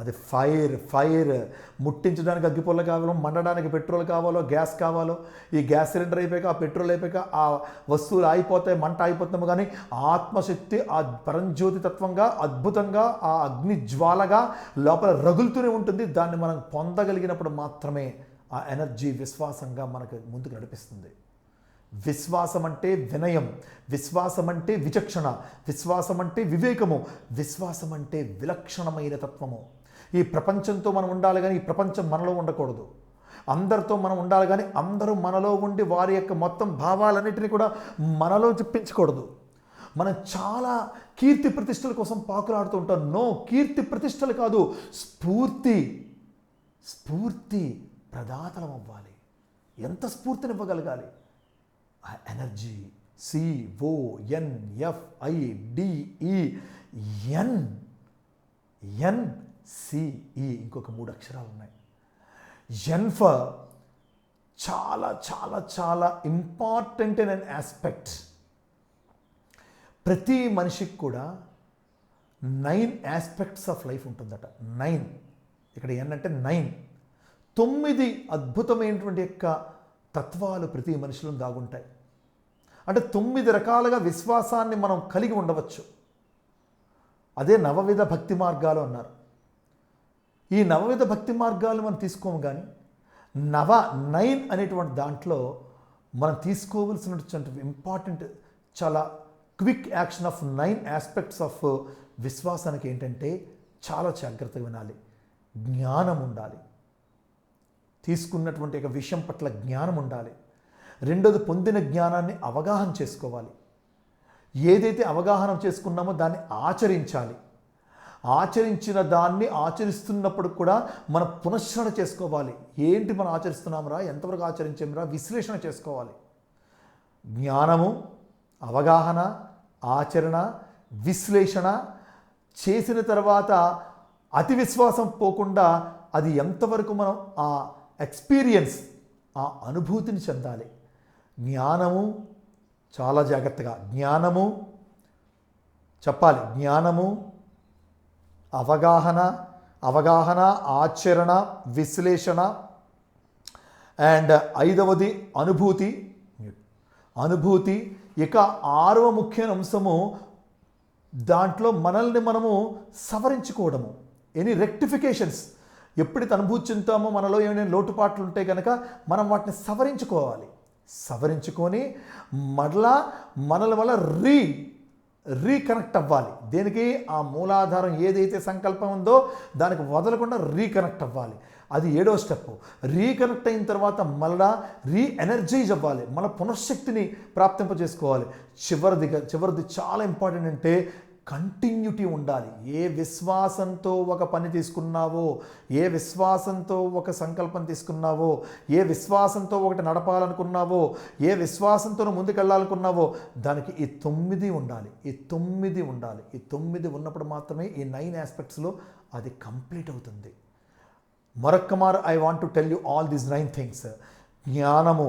అది ఫైర్ ముట్టించడానికి అగ్గిపుల్ల కావాలో, మండడానికి పెట్రోల్ కావాలో, గ్యాస్ కావాలో. ఈ గ్యాస్ సిలిండర్ అయిపోయాక, ఆ పెట్రోల్ అయిపోయాక ఆ వస్తువులు అయిపోతాయి, మంట అయిపోతాము. కానీ ఆత్మశక్తి ఆ పరంజ్యోతి తత్వంగా అద్భుతంగా ఆ అగ్ని జ్వాలగా లోపల రగులుతూనే ఉంటుంది. దాన్ని మనం పొందగలిగినప్పుడు మాత్రమే ఆ ఎనర్జీ విశ్వాసంగా మనకు ముందుకు నడిపిస్తుంది. విశ్వాసం అంటే వినయం, విశ్వాసం అంటే విచక్షణ, విశ్వాసం అంటే వివేకము, విశ్వాసం అంటే విలక్షణమైన తత్వము. ఈ ప్రపంచంతో మనం ఉండాలి కానీ ఈ ప్రపంచం మనలో ఉండకూడదు. అందరితో మనం ఉండాలి కానీ అందరూ మనలో ఉండి వారి యొక్క మొత్తం భావాలన్నిటినీ కూడా మనలో చెప్పించకూడదు. మనం చాలా కీర్తి ప్రతిష్టల కోసం పాకులాడుతూ ఉంటాం. నో, కీర్తి ప్రతిష్టలు కాదు, స్ఫూర్తి ప్రదాతలం అవ్వాలి. ఎంత స్ఫూర్తినివ్వగలగాలి? ఆ ఎనర్జీ CONFIDENCE, ఇంకొక 3 అక్షరాలు ఉన్నాయి. ఎన్ ఫర్ చాలా చాలా చాలా ఇంపార్టెంట్ ఇన్ అన్ ఆస్పెక్ట్. ప్రతి మనిషికి కూడా 9 ఆస్పెక్ట్స్ ఆఫ్ లైఫ్ ఉంటుందట. 9, ఇక్కడ ఎన్ అంటే 9 అద్భుతమైనటువంటి యొక్క తత్వాలు ప్రతి మనిషిలో దాగుంటాయి. అంటే 9 రకాలుగా విశ్వాసాన్ని మనం కలిగి ఉండవచ్చు. అదే నవవిధ భక్తి మార్గాలు అన్నారు. ఈ నవవిధ భక్తి మార్గాలు మనం తీసుకోము కానీ 9 అనేటువంటి దాంట్లో మనం తీసుకోవలసినటువంటి ఇంపార్టెంట్ చాలా quick action of 9 aspects of విశ్వాసానికి ఏంటంటే చాలా జాగ్రత్తగా వినాలి. జ్ఞానం ఉండాలి, తీసుకున్నటువంటి ఒక విషయం పట్ల జ్ఞానం ఉండాలి. రెండోది, పొందిన జ్ఞానాన్ని అవగాహన చేసుకోవాలి. ఏదైతే అవగాహన చేసుకున్నామో దాన్ని ఆచరించాలి. ఆచరించిన దాన్ని ఆచరిస్తున్నప్పుడు కూడా మనం పునశ్చరణ చేసుకోవాలి. ఏంటి మనం ఆచరిస్తున్నాంరా, ఎంతవరకు ఆచరించాంరా, విశ్లేషణ చేసుకోవాలి. జ్ఞానము, అవగాహన, ఆచరణ, విశ్లేషణ చేసిన తర్వాత అతి విశ్వాసం పోకుండా అది ఎంతవరకు మనం ఆ ఎక్స్పీరియన్స్, ఆ అనుభూతిని చెందాలి. జ్ఞానము చాలా జాగ్రత్తగా, జ్ఞానము చెప్పాలి. జ్ఞానము, అవగాహన, ఆచరణ, విశ్లేషణ. అండ్ 5వది అనుభూతి. ఇక 6వ ముఖ్యమైన అంశము దాంట్లో మనల్ని మనము సవరించుకోవడము. ఎనీ రెక్టిఫికేషన్స్, ఎప్పుడైతే అనుభూతి చెందుతామో మనలో ఏమైనా లోటుపాట్లు ఉంటే కనుక మనం వాటిని సవరించుకొని మరలా మనల వల్ల రీకనెక్ట్ అవ్వాలి. దేనికి? ఆ మూలాధారం ఏదైతే సంకల్పం ఉందో దానికి వదలకుండా రీకనెక్ట్ అవ్వాలి. అది 7వ స్టెప్. రీకనెక్ట్ అయిన తర్వాత మళ్ళా ఎనర్జైజ్ అవ్వాలి, మన పునఃశక్తిని ప్రాప్తింపజేసుకోవాలి. చివరిది చాలా ఇంపార్టెంట్ అంటే కంటిన్యూటీ ఉండాలి. ఏ విశ్వాసంతో ఒక పని తీసుకున్నావో, ఏ విశ్వాసంతో ఒక సంకల్పం తీసుకున్నావో, ఏ విశ్వాసంతో ఒకటి నడపాలనుకున్నావో, ఏ విశ్వాసంతో ముందుకెళ్ళాలనుకున్నావో దానికి ఈ 9 ఉండాలి. ఈ 9 ఉన్నప్పుడు మాత్రమే ఈ 9 ఆస్పెక్ట్స్లో అది కంప్లీట్ అవుతుంది. మరొక్క మారు I want to tell you all these 9 things. జ్ఞానము,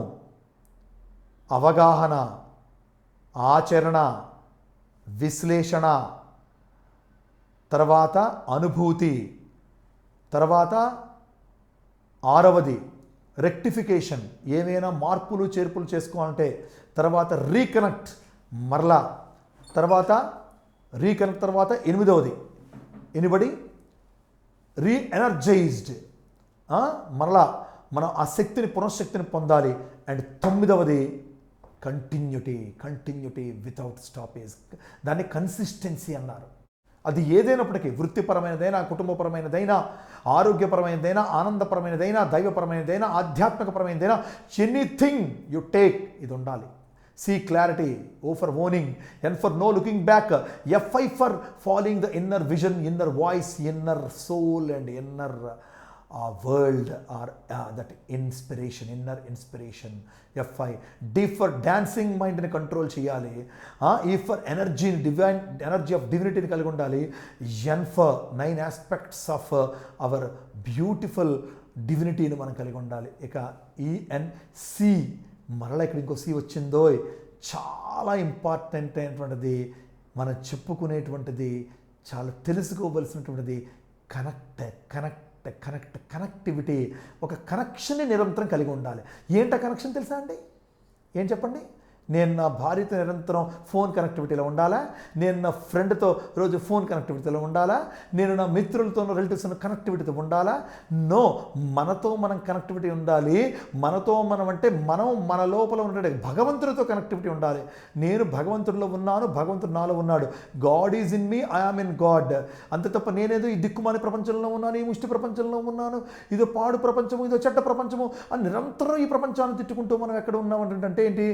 అవగాహన, ఆచరణ, విశ్లేషణ, తర్వాత అనుభూతి, తర్వాత 6వది రెక్టిఫికేషన్, ఏమైనా మార్పులు చేర్పులు చేసుకోవాలంటే, తర్వాత రీకనెక్ట్ మరలా, తర్వాత 8వది రీఎనర్జైజ్డ్, మరలా మనం ఆ శక్తిని పునఃశక్తిని పొందాలి. అండ్ 9వది కంటిన్యూటీ వితౌట్ స్టాపేజ్. దాన్ని కన్సిస్టెన్సీ అన్నారు. అది ఏదైనప్పటికీ, వృత్తిపరమైనదైనా, కుటుంబపరమైనదైనా, ఆరోగ్యపరమైనదైనా, ఆనందపరమైనదైనా, దైవపరమైనదైనా, ఆధ్యాత్మికపరమైనదైనా, ఎనీథింగ్ యు టేక్, ఇది ఉండాలి. C clarity, O for owning, N for no looking back, FI for following the inner vision, inner voice, inner soul and inner ఆ world or that inspiration, inner inspiration. FI D for dancing మైండ్ని control చేయాలి. E for ఎనర్జీని, divine energy of డివినిటీని కలిగి ఉండాలి. N for 9 aspects of our beautiful డివినిటీని మనం కలిగి ఉండాలి. ఇక ENC, మరలా ఇక్కడ ఇంకో C వచ్చిందో, చాలా ఇంపార్టెంట్ అయినటువంటిది, మనం చెప్పుకునేటువంటిది, చాలా తెలుసుకోవలసినటువంటిది కనెక్టివిటీ. ఒక కనెక్షన్ని నిరంతరం కలిగి ఉండాలి. ఏంట కనెక్షన్ తెలుసా అండి? ఏం చెప్పండి? నేను నా భార్యతో నిరంతరం ఫోన్ కనెక్టివిటీలో ఉండాలా? నేను నా ఫ్రెండ్తో రోజు ఫోన్ కనెక్టివిటీలో ఉండాలా? నేను నా మిత్రులతో, రిలేటివ్స్తో కనెక్టివిటీతో ఉండాలా? నో, మనతో మనం కనెక్టివిటీ ఉండాలి. మనతో మనం అంటే మనం మన లోపల ఉండే భగవంతుడితో కనెక్టివిటీ ఉండాలి. నేను భగవంతుడిలో ఉన్నాను, భగవంతుడు నాలో ఉన్నాడు. God is in me, I am in God. అంతే తప్ప నేనేదో ఈ దిక్కుమాలి ప్రపంచంలో ఉన్నాను, ఈ ముష్టి ప్రపంచంలో ఉన్నాను, ఇదో పాడు ప్రపంచము, ఇదో చెడ్డ ప్రపంచము అని నిరంతరం ఈ ప్రపంచాన్ని తిట్టుకుంటూ మనం ఎక్కడ ఉన్నామంటే ఏంటి?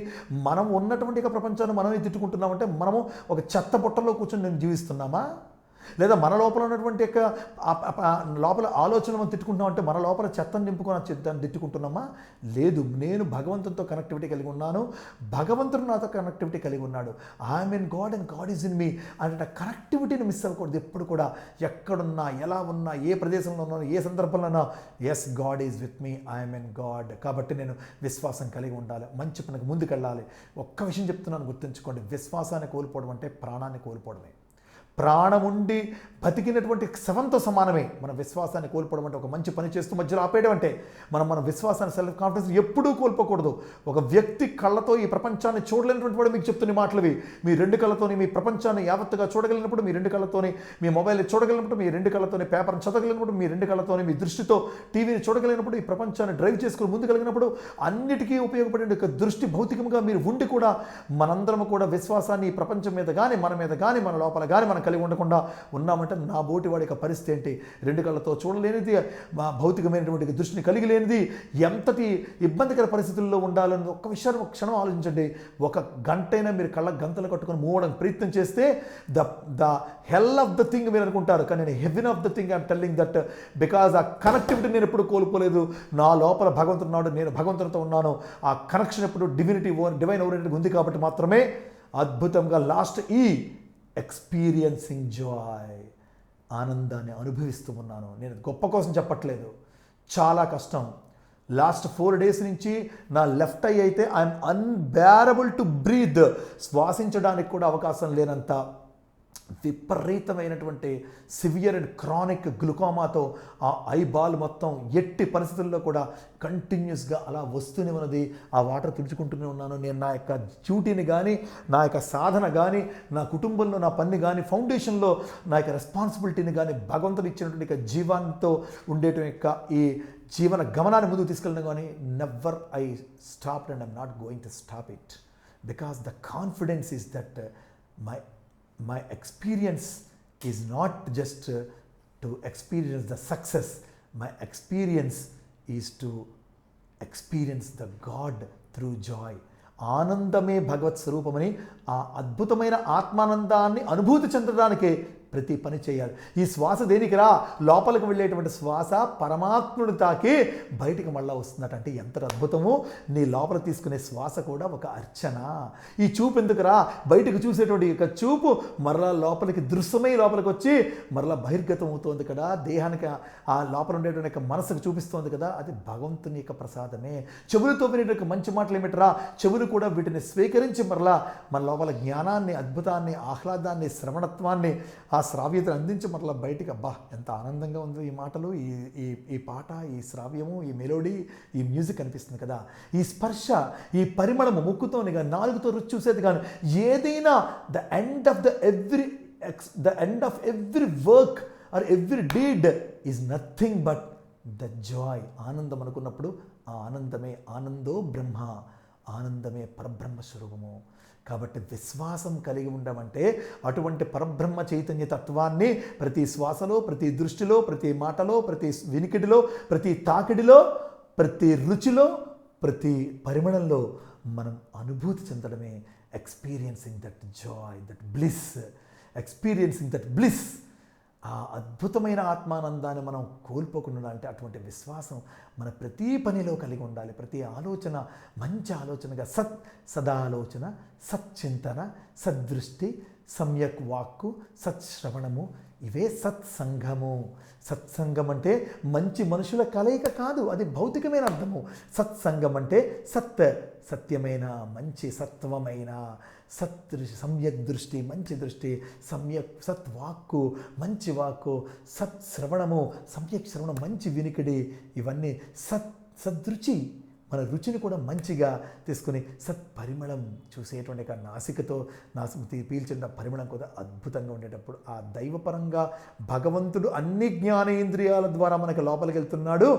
మనం ఉన్నటువంటి ప్రపంచాన్ని మనమే తిట్టుకుంటున్నామంటే మనము ఒక చెత్త బుట్టలో కూర్చొని నేను జీవిస్తున్నామా? లేదా మన లోపల ఉన్నటువంటి లోపల ఆలోచన మనం తిట్టుకుంటున్నామంటే మన లోపల చెత్తను నింపుకొని దాన్ని తిట్టుకుంటున్నామా? లేదు, నేను భగవంతునితో కనెక్టివిటీ కలిగి ఉన్నాను, భగవంతుడు నాతో కనెక్టివిటీ కలిగి ఉన్నాడు. I'm in God and God is in మీ అంటే కనెక్టివిటీని మిస్ అవ్వకూడదు ఎప్పుడు కూడా. ఎక్కడున్నా, ఎలా ఉన్నా, ఏ ప్రదేశంలో ఉన్నా, ఏ సందర్భంలో ఉన్నా, yes, God is with me, I'm in God. కాబట్టి నేను విశ్వాసం కలిగి ఉండాలి, మంచి పనికి ముందుకెళ్ళాలి. ఒక్క విషయం చెప్తున్నాను, గుర్తుంచుకోండి, విశ్వాసాన్ని కోల్పోవడం అంటే ప్రాణాన్ని కోల్పోవడమే. ప్రాణం ఉండి బతికినటువంటి శవంతో సమానమే. మన విశ్వాసాన్ని కోల్పోవడం అంటే ఒక మంచి పని చేస్తూ మధ్యలో ఆపేయడం అంటే మన విశ్వాసాన్ని, సెల్ఫ్ కాన్ఫిడెన్స్ ఎప్పుడూ కోల్పోకూడదు. ఒక వ్యక్తి కళ్ళతో ఈ ప్రపంచాన్ని చూడలేనటువంటి వాడు మీకు చెప్తున్న మాటలవి. మీ 2 కళ్ళతోని మీ ప్రపంచాన్ని యావత్తుగా చూడగలిగినప్పుడు, మీ 2 కళ్ళతోని మీ మొబైల్ని చూడగలిగినప్పుడు, మీ 2 కళ్ళతోని పేపర్ని చదవగలిగినప్పుడు, మీ 2 కళ్ళతోని మీ దృష్టితో టీవీని చూడగలిగినప్పుడు, ఈ ప్రపంచాన్ని డ్రైవ్ చేసుకుని ముందుకెళ్ళినప్పుడు, అన్నిటికీ ఉపయోగపడే ఒక దృష్టి భౌతికంగా మీరు ఉండి కూడా మనందరం కూడా విశ్వాసాన్ని ఈ ప్రపంచం మీద కానీ, మన మీద కానీ, మన లోపల కానీ మనం కలిగి ఉండకుండా ఉన్నామంటే నా బోటి వాడి యొక్క పరిస్థితి ఏంటి? 2 కళ్ళతో చూడలేనిది, భౌతికమైనటువంటి దృష్టిని కలిగి లేనిది, ఎంతటి ఇబ్బందికర పరిస్థితుల్లో ఉండాలని ఒక్క విషయాన్ని ఒక క్షణం ఆలోచించండి. 1 గంటైనా మీరు కళ్ళ గంతలు కట్టుకొని మూవడానికి ప్రయత్నం చేస్తే the hell of the thing మీరు అనుకుంటారు, కానీ నేను haven of the thing I'm telling that. Because ఆ కనెక్టివిటీ నేను ఎప్పుడు కోల్పోలేదు. నా లోపల భగవంతుడు ఉన్నాడు, నేను భగవంతుడితో ఉన్నాను. ఆ కనెక్షన్ ఎప్పుడు డివైన్ ఓరియంటెడ్ ఉంది కాబట్టి మాత్రమే అద్భుతంగా లాస్ట్ ఎక్స్పీరియన్సింగ్ జాయ్, ఆనందాన్ని అనుభవిస్తూ ఉన్నాను. నేను గొప్ప కోసం చెప్పట్లేదు, చాలా కష్టం. లాస్ట్ 4 days నుంచి నా లెఫ్ట్ ఐ అయితే ఐఎమ్ అన్బేరబుల్ టు బ్రీత్. శ్వాసించడానికి కూడా అవకాశం లేనంత విపరీతమైనటువంటి సివియర్ అండ్ క్రానిక్ గ్లుకోమాతో ఆ ఐ బాల్ మొత్తం ఎట్టి పరిస్థితుల్లో కూడా కంటిన్యూస్గా అలా వస్తూనే ఉన్నది. ఆ వాటర్ తుడుచుకుంటూనే ఉన్నాను. నేను నా యొక్క డ్యూటీని కానీ, నా యొక్క సాధన కానీ, నా కుటుంబంలో నా పని కానీ, ఫౌండేషన్లో నా యొక్క రెస్పాన్సిబిలిటీని కానీ, భగవంతుడు ఇచ్చినటువంటి జీవంతో ఉండేట యొక్క ఈ జీవన గమనాన్ని ముందుకు తీసుకెళ్ళడం కానీ never I stopped and I'm not going to stop it. Because the confidence is that my experience is not just to experience the success. My experience is to experience the God through joy. ఆనందమే భగవత్ స్వరూపమని ఆ అద్భుతమైన ఆత్మానందాన్ని అనుభూతి చెందడానికే ప్రతి పని చేయాలి. ఈ శ్వాస దేనికి రా? లోపలికి వెళ్ళేటువంటి శ్వాస పరమాత్ముడు తాకి బయటికి మళ్ళా వస్తుందట. అంటే ఎంత అద్భుతము! నీ లోపల తీసుకునే శ్వాస కూడా ఒక అర్చన. ఈ చూపు ఎందుకు రా? బయటకు చూసేటువంటి యొక్క చూపు మరలా లోపలికి దృశ్యమై లోపలికి వచ్చి మరలా బహిర్గతం అవుతోంది కదా, దేహానికి ఆ లోపల ఉండేటువంటి యొక్క మనసుకు చూపిస్తోంది కదా, అది భగవంతుని యొక్క ప్రసాదమే. చెవులతో వినేటువంటి మంచి మాటలు ఏమిటరా? చెవులు కూడా వీటిని స్వీకరించి మరలా మన లోపల జ్ఞానాన్ని, అద్భుతాన్ని, ఆహ్లాదాన్ని, శ్రవణత్వాన్ని, ఆ శ్రావ్యతను అందించి మరలా బయటికి అబ్బా ఎంత ఆనందంగా ఉంది ఈ మాటలు, ఈ పాట, ఈ శ్రావ్యము, ఈ మెలోడీ, ఈ మ్యూజిక్ అనిపిస్తుంది కదా. ఈ స్పర్శ, ఈ పరిమళము ముక్కుతోని కానీ, నాలుగుతో రుచి చూసేది కానీ ఏదైనా the end of every work or every deed is nothing but the joy. ఆనందం అనుకున్నప్పుడు ఆ ఆనందమే ఆనందో బ్రహ్మ, ఆనందమే పరబ్రహ్మ స్వరూపము. కాబట్టి విశ్వాసం కలిగి ఉండమంటే అటువంటి పరబ్రహ్మ చైతన్య తత్వాన్ని ప్రతి శ్వాసలో, ప్రతి దృష్టిలో, ప్రతి మాటలో, ప్రతి వినికిడిలో, ప్రతి తాకిడిలో, ప్రతి రుచిలో, ప్రతి పరిమళంలో మనం అనుభూతి చెందడమే experiencing that joy, that bliss. Experiencing that bliss ఆ అద్భుతమైన ఆత్మానందాన్ని మనం కోల్పోకుండా అంటే అటువంటి విశ్వాసం మన ప్రతి పనిలో కలిగి ఉండాలి. ప్రతి ఆలోచన మంచి ఆలోచనగా సదాలోచన, సచ్చింతన, సద్దృష్టి, సమ్యక్ వాక్కు, సత్శ్రవణము, ఇవే సత్సంగము. సత్సంగం అంటే మంచి మనుషుల కలయిక కాదు, అది భౌతికమైన అర్థము. సత్సంగం అంటే సత్యమైన, మంచి సత్వమైన, సమ్యక్ దృష్టి, మంచి దృష్టి, సత్వాక్కు, మంచి వాక్కు, సత్శ్రవణము, సమ్యక్ శ్రవణం, మంచి వినికిడి, ఇవన్నీ సద్రుచి, మన రుచిని కూడా మంచిగా తీసుకుని సత్పరిమళం, చూసేటువంటి నాసికతో పీల్చిన పరిమళం కూడా అద్భుతంగా ఉండేటప్పుడు ఆ దైవపరంగా భగవంతుడు అన్ని జ్ఞానేంద్రియాల ద్వారా మనకు లోపలికి వెళ్తున్నాడు.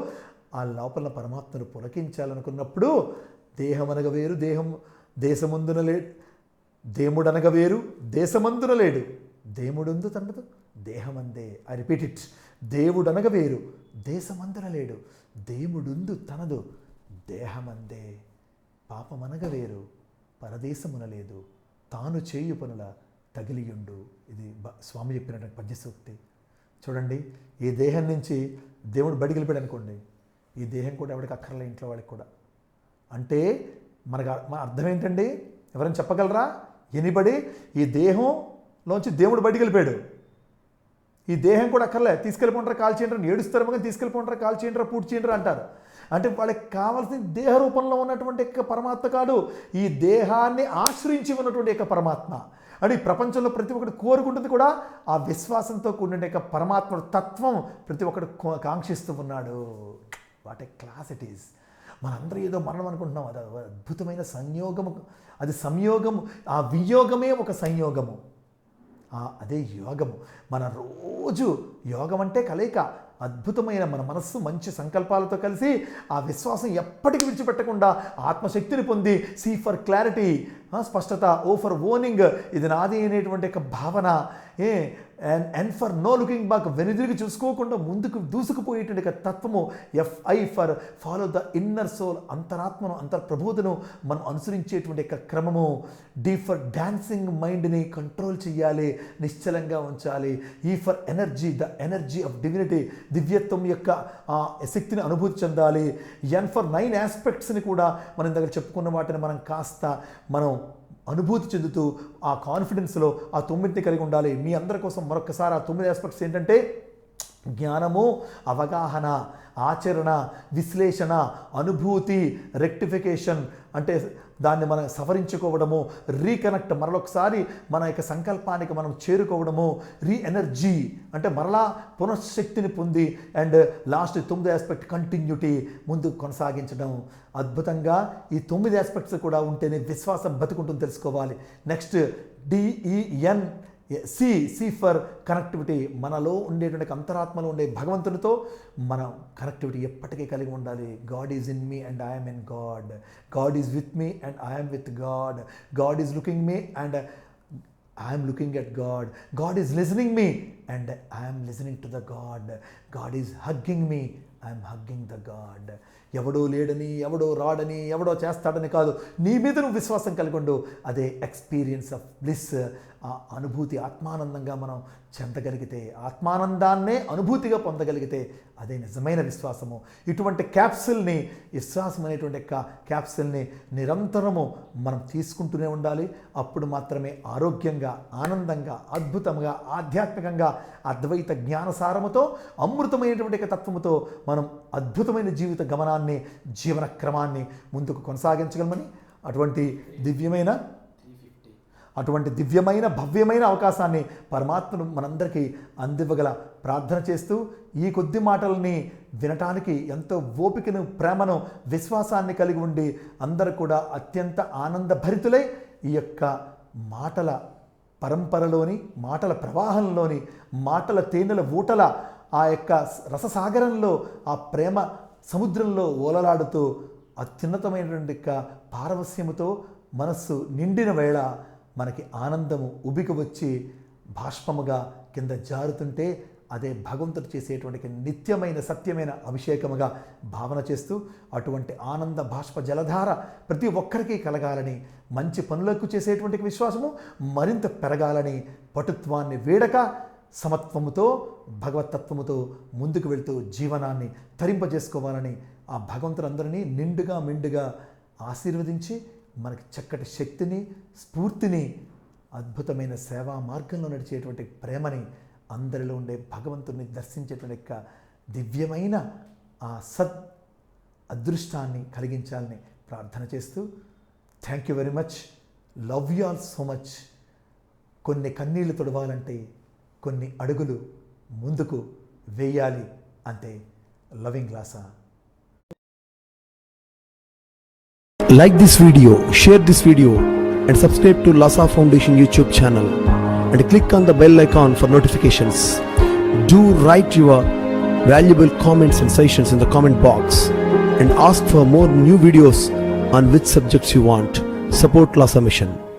ఆ లోపల పరమాత్మను పులకించాలనుకున్నప్పుడు దేహమనగ వేరు, దేశమందున లేడు, దేముడనగ వేరు, దేశమందున లేడు, దేముడుందు తనదు దేహమందే. ఐ రిపీట్ ఇట్, దేవుడనగ వేరు, దేశమందున లేడు, దేముడుందు తనదు దేహమందే. పాపమనగ వేరు, పరదేశమున లేదు, తాను చేయు పనుల తగిలియుండు. ఇది స్వామి చెప్పినటువంటి పద్యసూక్తి. చూడండి, ఈ దేహం నుంచి దేవుడు బయటికి వెళ్ళిపోయాడు అనుకోండి, ఈ దేహం కూడా ఎవరికి అక్కర్లే, ఇంట్లో వాళ్ళకి కూడా. అంటే మన అర్థం ఏంటండి? ఎవరైనా చెప్పగలరా? ఎనిబడి, ఈ దేహంలోంచి దేవుడు బయటికి వెళ్ళిపోయాడు, ఈ దేహం కూడా అక్కర్లే, తీసుకెళ్ళిపోంటారా కాల్ చేయండి, ఏడుస్తారు కానీ తీసుకెళ్ళిపోంటారా కాల్ చేయండి, పూర్తి చేయండి అంటారు. అంటే వాళ్ళకి కావాల్సిన దేహ రూపంలో ఉన్నటువంటి యొక్క పరమాత్మ కాదు, ఈ దేహాన్ని ఆశ్రయించి ఉన్నటువంటి యొక్క పరమాత్మ. అంటే ఈ ప్రపంచంలో ప్రతి ఒక్కటి కోరుకుంటుంది కూడా ఆ విశ్వాసంతో కూడిన యొక్క పరమాత్మ తత్వం ప్రతి ఒక్కటి కాంక్షిస్తూ ఉన్నాడు. What a class it is. మనందరూ ఏదో మరణం అనుకుంటున్నాం, అది అద్భుతమైన సంయోగము, అది సంయోగము, ఆ వియోగమే ఒక సంయోగము, అదే యోగము. మన రోజు యోగం అంటే కలయిక, అద్భుతమైన మన మనస్సు మంచి సంకల్పాలతో కలిసి ఆ విశ్వాసం ఎప్పటికీ విడిచిపెట్టకుండా ఆత్మశక్తిని పొంది సీ ఫర్ క్లారిటీ, స్పష్టత, ఓ ఫర్ ఓనింగ్, ఇది నాది అనేటువంటి ఒక భావన, and for no looking back, వెనుదిరిగి చూసుకోకుండా ముందుకు దూసుకుపోయేటువంటి ఒక తత్వము, FI for follow the inner soul, అంతరాత్మను, అంతర్ప్రబోధను మనం అనుసరించేటువంటి యొక్క క్రమము. D ఫర్ డాన్సింగ్, మైండ్ని కంట్రోల్ చేయాలి, నిశ్చలంగా ఉంచాలి. E for energy, the energy of divinity, దివ్యత్వం యొక్క శక్తిని అనుభూతి చెందాలి. N ఫర్ 9 ఆస్పెక్ట్స్ని కూడా మనం దగ్గర చెప్పుకున్న వాటిని మనం కాస్త మనం అనుభూతి చెందుతూ ఆ కాన్ఫిడెన్స్లో ఆ 9ని కలిగి ఉండాలి. మీ అందరి కోసం మరొకసారి ఆ 9 ఆస్పెక్ట్స్ ఏంటంటే జ్ఞానము, అవగాహన, ఆచరణ, విశ్లేషణ, అనుభూతి, రెక్టిఫికేషన్, అంటే దాన్ని మనం సవరించుకోవడము, రీకనెక్ట్, మరొకసారి మన యొక్క సంకల్పానికి మనం చేరుకోవడము, ఎనర్జీ అంటే మరలా పునఃశక్తిని పొంది, అండ్ లాస్ట్ 9 ఆస్పెక్ట్ కంటిన్యూటీ, ముందు కొనసాగించడం. అద్భుతంగా ఈ 9 ఆస్పెక్ట్స్ కూడా ఉంటేనే విశ్వాసం బతుకుంటుంది తెలుసుకోవాలి. Next DEN, C for connectivity, మనలో ఉండేటువంటి అంతరాత్మలో ఉండే భగవంతునితో మనం కనెక్టివిటీ ఎప్పటికీ కలిగి ఉండాలి. God is in me and I'm in God, God is with me and I'm with God, God is looking me and I'm looking at God, God is listening me and I'm listening to the God, God is hugging me, I'm hugging the God. ఎవడో లేడని, ఎవడో రాడని, ఎవడో చేస్తాడని కాదు, నీ మీద నువ్వు విశ్వాసం కలిగి ఉండు, అదే ఎక్స్పీరియన్స్ ఆఫ్ బ్లిస్, ఆ అనుభూతి, ఆత్మానందంగా మనం చెందగలిగితే, ఆత్మానందాన్నే అనుభూతిగా పొందగలిగితే అదే నిజమైన విశ్వాసము. ఇటువంటి క్యాప్సిల్ని, విశ్వాసం అనేటువంటి క్యాప్సిల్ని నిరంతరము మనం తీసుకుంటూనే ఉండాలి. అప్పుడు మాత్రమే ఆరోగ్యంగా, ఆనందంగా, అద్భుతంగా, ఆధ్యాత్మికంగా, అద్వైత జ్ఞానసారముతో, అమృతమైనటువంటి తత్వముతో మనం అద్భుతమైన జీవిత గమనాన్ని, జీవన క్రమాన్ని ముందుకు కొనసాగించగలమని అటువంటి దివ్యమైన భవ్యమైన అవకాశాన్ని పరమాత్మను మనందరికీ అందివ్వగల ప్రార్థన చేస్తూ, ఈ కొద్ది మాటల్ని వినటానికి ఎంతో ఓపికను, ప్రేమను, విశ్వాసాన్ని కలిగి ఉండి అందరూ కూడా అత్యంత ఆనందభరితులై ఈ యొక్క మాటల పరంపరలోని, మాటల ప్రవాహంలోని, మాటల తేనెల ఊటల ఆ యొక్క రససాగరంలో, ఆ ప్రేమ సముద్రంలో ఓలలాడుతూ అత్యున్నతమైనటువంటి పారవస్యముతో మనస్సు నిండిన వేళ మనకి ఆనందము ఉబికి వచ్చి బాష్పముగా కింద జారుతుంటే అదే భగవంతుడు చేసేటువంటి నిత్యమైన సత్యమైన అభిషేకముగా భావన చేస్తూ, అటువంటి ఆనంద బాష్ప జలధార ప్రతి ఒక్కరికి కలగాలని, మంచి పనులకు చేసేటువంటి విశ్వాసము మరింత పెరగాలని, పటుత్వాన్ని వీడక సమత్వముతో భగవతత్వముతో ముందుకు వెళ్తూ జీవనాన్ని తరింపజేసుకోవాలని ఆ భగవంతులందరినీ నిండుగా మెండుగా ఆశీర్వదించి మనకి చక్కటి శక్తిని, స్ఫూర్తిని, అద్భుతమైన సేవా మార్గంలో నడిచేటువంటి ప్రేమని, అందరిలో ఉండే భగవంతుని దర్శించేటువంటి యొక్క దివ్యమైన ఆ అదృష్టాన్ని కలిగించాలని ప్రార్థన చేస్తూ, thank you very much, love you all so much. కొన్ని కన్నీళ్లు తొడవాలంటే కొన్ని అడుగులు ముందుకు వేయాలి, అంతే. Loving Laasa. Like this video, share this video and subscribe to Lhasa Foundation YouTube channel and click on the bell icon for notifications. Do write your valuable comments and suggestions in the comment box and ask for more new videos on which subjects you want. Support Lhasa Mission.